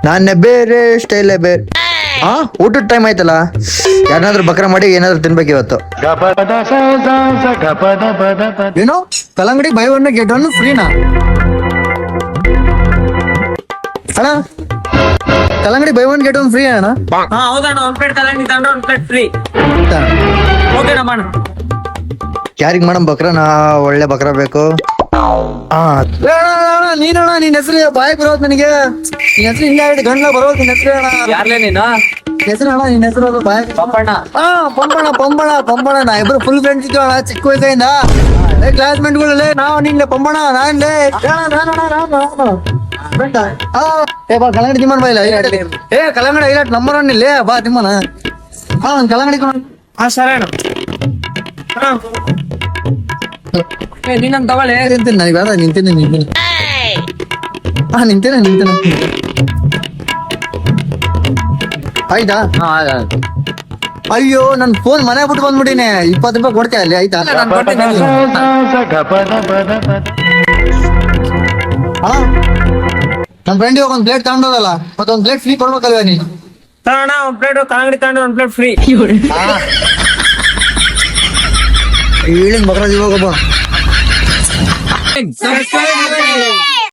ನಾನೇ ಬೇರೆ ಸ್ಟೈಲೇ ಬೇರೆ. ಹಾ, ಊಟದ ಟೈಮ್ ಆಯ್ತಲ್ಲ, ಯಾರನ್ನಾದ್ರೂ ಬಕ್ರ ಮಾಡಿ ಏನಾದ್ರು ತಿನ್ಬೇಕು ಇವತ್ತು. ಏನು ಕಲ್ಲಂಗಡಿ ಬೈ ಒನ್ ಗೆಟ್ ಒನ್ ಫ್ರೀನಾ? ಅಣ್ಣ ಕಲ್ಲಂಗಡಿ by one get one free ಅಣ್ಣ? ಹಾ ಹೌದಣ್ಣ, ಒಂದ್ ಪ್ಲೇಟ್ ಕಲ್ಲಂಗಡಿ ತಗೊಂಡ್ರೆ ಒಂದ್ ಪ್ಲೇಟ್ ಫ್ರೀ. ಓಕೆನಾ ಮಾಡ. ಯಾರಿಗ್ ಮಾಡಮ್ ಬಕ್ರ? ನಾ ಒಳ್ಳೆ ಬಕ್ರ ಬೇಕು. ನೀನಣ್ಣ, ನಿನ್ ಹೆಸರು ಬಾಯ್ ಬರೋದ್ ನನಗೆ. ನಿನ್ ಹೆಸರು ಇಲ್ಲ ಗಂಡ್ಲ ಬರೋದ್ ನಿನ್ ಹೆಸರು ಅಣ್ಣ. ಯಾರ್ಲೇ ನೀನು? ಹೆಸರು ಅಣ್ಣ, ನಿನ್ ಹೆಸರು ಅದು ಬಾಯ್ ಪಪ್ಪಣ್ಣ. ಹಾ, ಪಂಬಣ ನಾ ಇಬ್ರು ಫುಲ್ ಫ್ರೆಂಡ್ಸ್ ಇದ್ವಿ ಅಣ್ಣ ಚಿಕ್ಕ ವಯಸ್ಸಿಂದ. ಕ್ಲಾಸ್ಮೇಟ್ಗಳಲ್ಲೇ ನಾವು ನಿನ್ನೆ ಪಂಬಣ ನಾನ್ಲೇ ಏ ಬಾ ಕಲ್ಲಂಗಡಿ ತಿಮ್ಮನ್ ಬಾ ಇಲ್ಲ. ಏ ಕಲ್ಲಂಗಡಿ ಐಲಾಟ್ ನಂಬರ್ ಒನ್ ಇಲ್ಲೇ ಬಾ ತಿಮ್ಮನ. ಹಾ ನನ್ ಕಲ್ಲಂಗಡಿ ಹಾ ಸರಿ ಅಣ್ಣ. ನೀನಂತ ತಗೊಳ್ಳಿ. ನಿಂತೀನಿ ನನಗೆ ಬೇಡ, ನಿಂತೀನಿ. ಹಾ ನಿಂತೇನೆ ಆಯ್ತಾ? ಅಯ್ಯೋ ನನ್ ಫೋನ್ ಮನೆ ಬಿಟ್ಟು ಬಂದ್ಬಿಟ್ಟಿನಿ. 20 ರೂಪಾಯಿ ಕೊಡ್ತೀಯ ಅಲ್ಲಿ ಆಯ್ತಾ? ಹಾ ನಮ್ ಫ್ರೆಂಡಿಗೆ ಒಂದ್ ಪ್ಲೇಟ್ ತಗೊಂಡೋದಲ್ಲ, ಮತ್ತೊಂದ್ ಪ್ಲೇಟ್ ಫ್ರೀ ಕೊಡ್ಬೇಕಲ್ವ ನೀನು? ತಗೋಣ, ಒಂದ್ ಪ್ಲೇಟ್ ಕಲ್ಲಂಗಡಿ ತಗೊಂಡ್ರೆ ಒಂದ್ ಪ್ಲೇಟ್ ಫ್ರೀ. ಹೇಳಿನ ಬಕ್ರ ಇವಾಗಬ್ಬ.